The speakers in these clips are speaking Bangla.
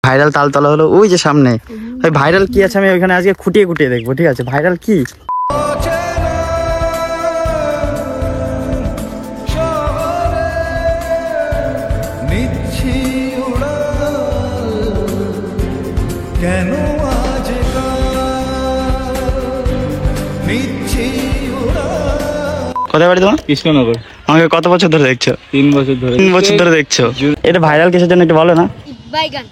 ভাইরাল তালতলা হলো ওই যে সামনে। ওই ভাইরাল কি আছে আমি ওইখানে আজকে খুঁটিয়ে খুঁটিয়ে দেখবো, ঠিক আছে? ভাইরাল কি কোথায় বাড়ি তোমার? কৃষ্ণনগর। আমাকে কত বছর ধরে দেখছো? 3 বছর ধরে। 3 বছর ধরে দেখছো। এটা ভাইরাল কিসের জন্য একটু বলো না। বাইগান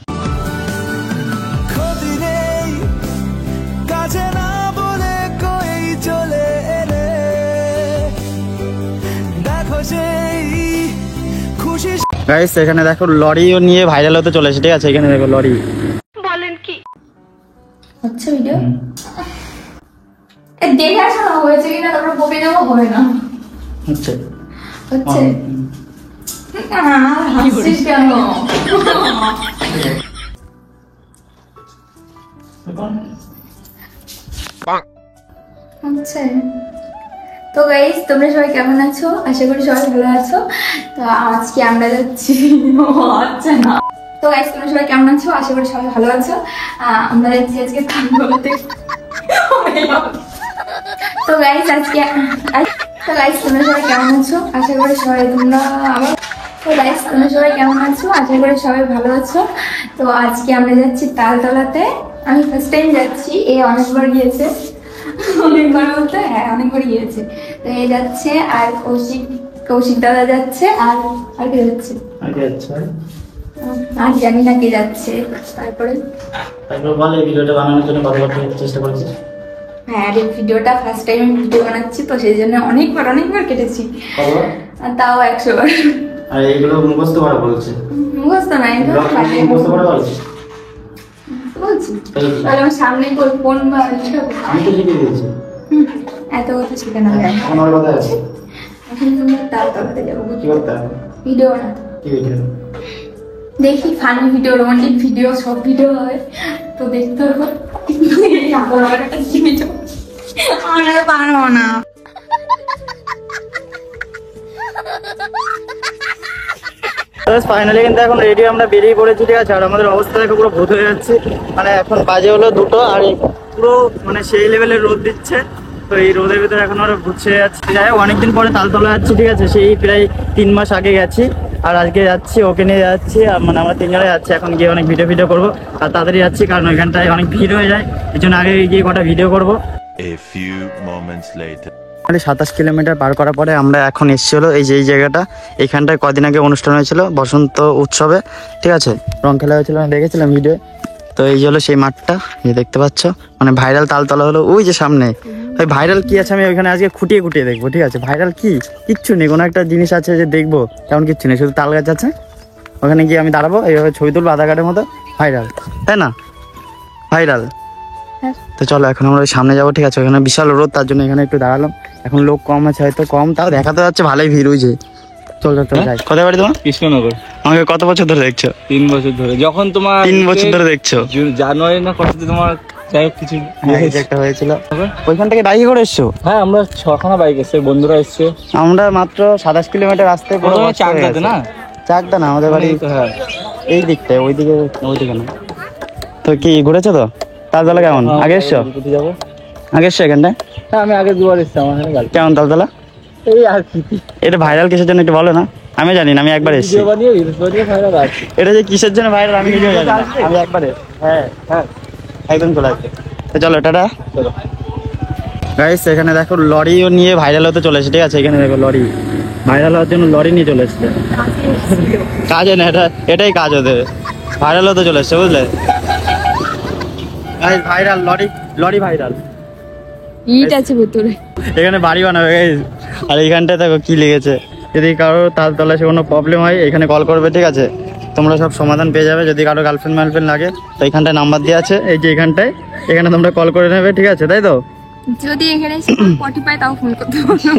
গাইস এখানে দেখো লরিও নিয়ে ভাইরাল হতে চলেছে, ঠিক আছে? এখানে দেখো লরি। বলেন কি হচ্ছে ভিডিও দেখে আসা না হয়েছে কিনা, তারপর বকে দেবো হবে না হচ্ছে হচ্ছে হাসছিস কেন? হচ্ছে তো গাইস তোমরা সবাই কেমন আছো? আশা করি সবাই ভালো আছো। তো আজকে আমরা যাচ্ছি আচ্ছা না তো গাইস তোমরা সবাই কেমন আছো? আশা করি সবাই ভালো আছো। আমরা যাচ্ছি আজকে তালতলাতে। তো গাইস তোমরা সবাই কেমন আছো? আশা করি সবাই তোমরা সবাই কেমন আছো? আশা করি সবাই ভালো আছো। তো আজকে আমরা যাচ্ছি তালতলাতে। আমি ফার্স্ট টাইম যাচ্ছি, অনেকবার গিয়েছে। অনেকবার বলতে হ্যাঁ অনেকবার গিয়েছে। তো যাচ্ছে আর কৌশিক দাদা যাচ্ছে আর কে যাচ্ছে আর জানি না কে যাচ্ছে। তারপরে বলে ভিডিওটা বানানোর জন্য কতবার চেষ্টা করেছি। হ্যাঁ ভিডিওটা ফার্স্ট টাইম ভিডিও বানাচ্ছি, তো সেই জন্য অনেকবার কেটেছি, তাও 100 বার। আর এইগুলো মুখস্থ করা বলছে। মুখস্থ নাই মুখস্থ করা বলছে বলছি। তাহলে আমার সামনে কোন আমি তো শিখে দিয়েছি। এত কথা শেখানো যায় না। আমার কথা আছে। এখন তুমি তালতলাতে যাবো কি করতে হবে? ভিডিও বানাতে। কি ভিডিও? দেখি ফানি ভিডিও, রোমান্টিক ভিডিও, সব ভিডিও হয়, তো দেখতে হবে। আমরা পারবো না। ফাইনালি কিন্তু এখন রেডি আমরা বেরিয়ে পড়েছি, ঠিক আছে? আর আমাদের অবস্থা দেখো পুরো ভূত হয়ে যাচ্ছে। মানে এখন বাজে হলো 2টো আর পুরো মানে সেই লেভেলের রোদ দিচ্ছে। তো এই রোদের ভিতরে এখন আমরা ভূত হয়ে যাচ্ছি। যাই হোক অনেকদিন পরে তালতলা যাচ্ছি, ঠিক আছে? সেই প্রায় 3 মাস আগে গেছি আর আজকে যাচ্ছি, ওকে নিয়ে যাচ্ছি। মানে আমরা 3 জনে যাচ্ছি। এখন গিয়ে অনেক ভিডিও করবো আর তাড়াতাড়ি যাচ্ছি কারণ ওইখানটায় অনেক ভিড় হয়ে যায়, এই জন্য আগে গিয়ে কটা ভিডিও করবো। A few moments later. 27 kilometre পার করার পরে আমরা এখন এসেছি হলো এই যে এই জায়গাটা। এখানটায় কদিন আগে অনুষ্ঠান হয়েছিল বসন্ত উৎসবে, ঠিক আছে? রং খেলা হয়েছিল, আমি দেখেছিলাম ভিডিও। তো এই যে হলো সেই মাঠটা, এই দেখতে পাচ্ছ। মানে ভাইরাল তালতলা হলো ওই যে সামনে। ওই ভাইরাল কি আছে আমি ওইখানে আজকে খুঁটিয়ে খুঁটিয়ে দেখবো, ঠিক আছে? ভাইরাল কি কিচ্ছু নেই, কোনো একটা জিনিস আছে যে দেখবো তেমন কিচ্ছু নেই, শুধু তাল গাছ আছে। ওখানে গিয়ে আমি দাঁড়াবো, এইভাবে ছবি তুলবো আধার কার্ডের মতো। ভাইরাল, তাই না? ভাইরাল। তো চলো এখন আমরা সামনে যাবো, ঠিক আছে? ওখানে বিশাল রোদ, তার জন্য এখানে একটু দাঁড়ালাম। এখন লোক কম আছে, হয়তো কম, তাও দেখাতে যাচ্ছে ভালোই ভিড় হয়েছে। চল যাই। কোথায় বাড়ি তোমার? কৃষ্ণনগর। আমাকে কত বছর ধরে দেখছো? 3 বছর ধরে। যখন তোমার 3 বছর ধরে দেখছো? জানুয়ারি না কততে তোমার যাই হোক কিছু একটা হয়েছিল। ওইখান থেকে বাইকে করে এসছো? হ্যাঁ আমরা 6খানা বাইক এসছে, বন্ধুরা এসছে। আমরা মাত্র 27 কিলোমিটার আসতে পুরো চাকদাতে না? চাকদা না, আমাদের বাড়ি হ্যাঁ এই দিকটায়, ওইদিকে না। তো কি ঘুরেছো তো? তালতলা কেমন? আগে এসছো? যাবো আগে এসছো এখানটায়? হ্যাঁ আমি আগে 2বার এসছি। আমার এখানে কেমন তালতলা? এই আর কি। এটা ভাইরাল কিসের জন্য একটু বলো না। আমি জানি না, আমি একবার এসেছি। ভিডিও বানিয়ে রিলস বানিয়ে ভাইরাল আছে। এটা যে কিসের জন্য ভাইরাল আমি নিজেও জানি না, আমি একবার হ্যাঁ একদম চলে আসবে। তো চলো টাটা। গাইস এখানে দেখো লরিও নিয়ে ভাইরাল হতে চলেছে, ঠিক আছে? এখানে দেখো লরি ভাইরাল হওয়ার জন্য লরি নিয়ে চলে এসছে। কাজে না, এটাই কাজ ওদের, ভাইরাল হতে চলে এসছে, বুঝলে? Viral lorry viral. ইট আছে ভেতরে, এখানে বাড়ি বানাবে গাইস। আর এইখানটায় দেখো কি লিখেছে, যদি কারো তালতলা এসে কোনো প্রবলেম হয় এখানে কল করবে, ঠিক আছে? তোমরা সব সমাধান পেয়ে যাবে। যদি কারো গার্লফ্রেন্ড লাগে তো এইখানটায় নাম্বার দেওয়া আছে, এই যে এখানটায়, এখানে তোমরা কল করে নেবে, ঠিক আছে? তাই তো? যদি এখানে পটি পায় তাও ফোন করতে পারো।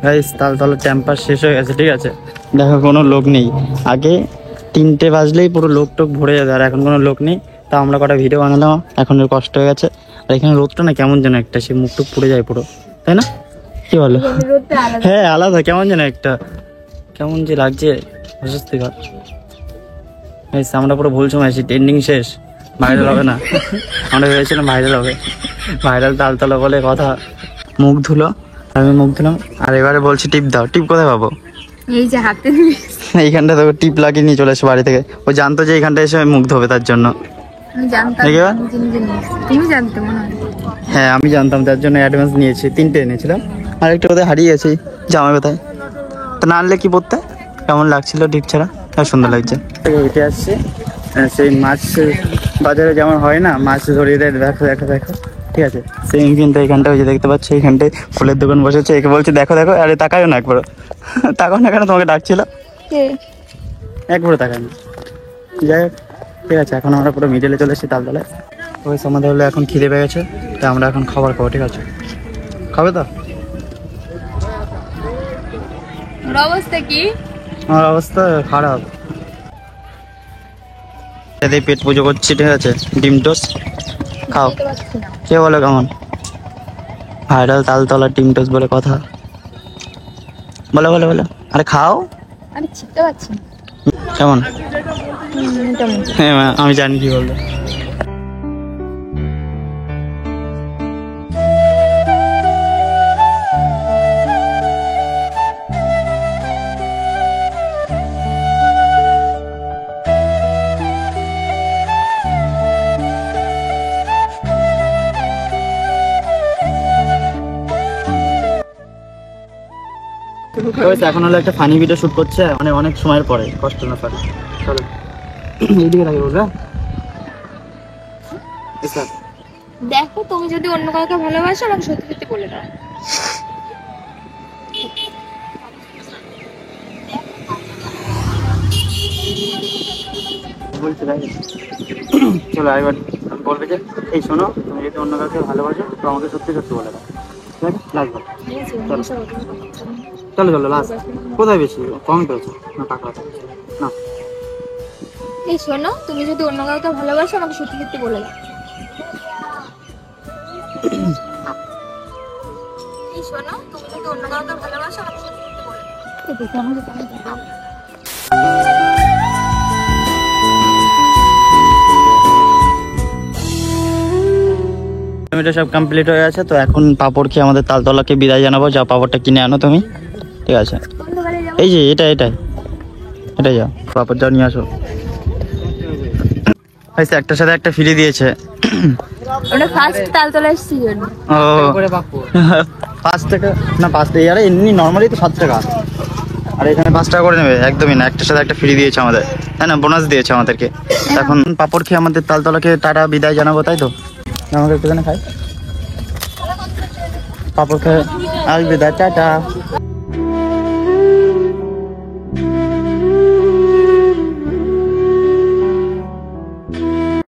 গাইস তালতলা ক্যাম্পাস শেষ হয়ে গেছে, ঠিক আছে? দেখো কোনো লোক নেই। আগে 3টে বাজলেই পুরো লোক টোক ভরে যেত, আর এখন কোনো লোক নেই। তা আমরা কটা ভিডিও বানালাম, এখন কষ্ট হয়ে গেছে। আর এখানে রোদটা না কেমন যেন একটা, সে মুখ টুক পুড়ে যায় পুরো, তাই না? কি বলো? হ্যাঁ আলাদা, কেমন যেন একটা, কেমন যে লাগছে অস্বস্তিকর। আমরা পুরো ভুল সময় আছি, ট্রেন্ডিং শেষ, ভাইরাল হবে না। আমরা ভেবেছিলাম ভাইরাল হবে, ভাইরাল তালতলা বলে কথা। মুখ ধুলো, আমি মুখ ধুলাম, আর এবারে বলছি টিপ দাও। টিপ কোথায় পাবো? এই যে হাতে এইখানটা তো টিপ লাগিয়ে নিয়ে চলে এসে বাড়ি থেকে। ও জানতো যে এইখানটা এসে মুখ ধোবে, তার জন্য। আমি জানতাম, দেখি এবার? নিজে নিজে নিয়েছি। তুমি জানতে মনে হয়। হ্যাঁ আমি জানতাম, তার জন্য অ্যাডভান্স নিয়েছি। 3টে এনেছিলাম, আর একটা কোথায় হারিয়ে গেছি, জামা কোথায়। তো না আনলে কি পড়তে? কেমন লাগছিল টিপ ছাড়া? সুন্দর লাগছে। হেঁটে আসছি, সেই মাছ বাজারে যেমন হয় না, মাছ ধরিয়ে দেয়, দেখো দেখো দেখো, ঠিক আছে। সেম কিন্তু এখানটা, ওই যে দেখতে পাচ্ছ এইখানটায় ফুলের দোকান বসেছে। একে বলছে দেখো দেখো, আরে তাকাও না একবার, তাকাও না কেন, তোমাকে ডাকছিল, একবারও তাকায় না। যাই হোক, ঠিক আছে। এখন আমরা পুরো মিডলে চলে এসেছি তালতলায়। ওই আমাদের হলো এখন খিদে পেয়ে গেছে, তো আমরা এখন খাবার খাবো, ঠিক আছে? খাবে তো? ওর অবস্থা কি? আমার অবস্থা খারাপ, এতে পেট পুজো করছি, ঠিক আছে। ডিম টোস্ট খাও। কে বলে কেমন? ভাইরাল তালতলা ডিম টোস্ট বলে কথা। বলো বলো বলো, আরে খাও। আমি চিনতে পারছি না। কেমন? কেমন? হ্যাঁ আমি জানি কি বলবো। এখন হলো একটা ফানি ভিডিও শুট করছে, মানে অনেক সময়ের পরে, কষ্ট না পারে। চলো এইদিকে লাগে বলবে। দেখো, তুমি যদি অন্য কাউকে ভালোবাসো আমাকে সত্যি সত্যি বলে দাও। বলছে তাই। চলো এবার বলবে যে, এই শোনো, তুমি যদি অন্য কাউকে ভালোবাসো তো আমাকে সত্যি সত্যি বলে দাও, ঠিক আছে? লাস্ট বল। চলো চলো লাস্ট। কোথায় বেশি কম পেয়েছো না টাকা না? এই শোনো, তুমি যদি অন্য কাউকে ভালোবাসো আমাকে সত্যি সত্যি বলে দাও। এই শোনো, তুমি যদি অন্য কাউকে ভালোবাসো আমাকে সত্যি সত্যি বলে দাও। এটা সব কমপ্লিট হয়ে গেছে, তো এখন পাপড় খেয়ে আমাদের তালতলাকে বিদায় জানাবো। যা পাপড়টা কিনে আনো তুমি, ঠিক আছে? এই যে এটাই যাও, পাপড় যাও নিয়ে আসো। হয়েছে, একটার সাথে একটা ফ্রি দিয়েছে। ওটা ফার্স্ট তালতলা এসেছি জন্য। ও 5 টাকা না, 5 টাকা, আরে এমনি নর্মালি তো 7 টাকা, আর এখানে 5 টাকা করে নেবে। একদমই না, একটার সাথে একটা ফ্রি দিয়েছে আমাদের, তাই না? বোনাস দিয়েছে আমাদেরকে। এখন পাপড় খেয়ে আমাদের তালতলাকে টাটা বিদায় জানাবো, তাই তো? আমাদের একটুখানে খাই পাপড় খেয়ে, আল বিদায়, টাটা।